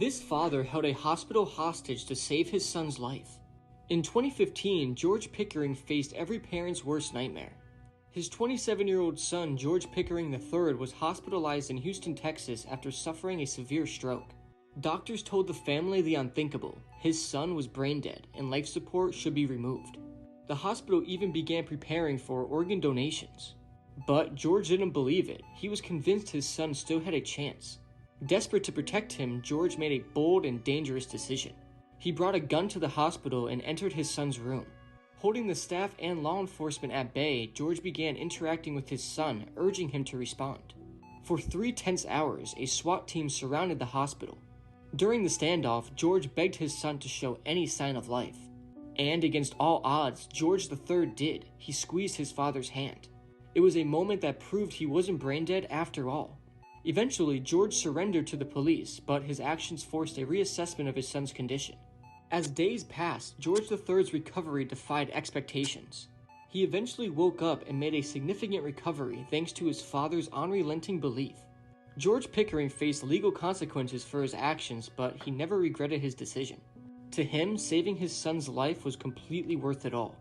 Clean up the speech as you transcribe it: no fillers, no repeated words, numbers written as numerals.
This father held a hospital hostage to save his son's life. In 2015, George Pickering faced every parent's worst nightmare. His 27-year-old son, George Pickering III, was hospitalized in Houston, Texas after suffering a severe stroke. Doctors told the family the unthinkable: his son was brain dead and life support should be removed. The hospital even began preparing for organ donations. But George didn't believe it. He was convinced his son still had a chance. Desperate to protect him, George made a bold and dangerous decision. He brought a gun to the hospital and entered his son's room. Holding the staff and law enforcement at bay, George began interacting with his son, urging him to respond. For 3 tense hours, a SWAT team surrounded the hospital. During the standoff, George begged his son to show any sign of life. And against all odds, George III did. He squeezed his father's hand. It was a moment that proved he wasn't brain dead after all. Eventually, George surrendered to the police, but his actions forced a reassessment of his son's condition. As days passed, George III's recovery defied expectations. He eventually woke up and made a significant recovery thanks to his father's unrelenting belief. George Pickering faced legal consequences for his actions, but he never regretted his decision. To him, saving his son's life was completely worth it all.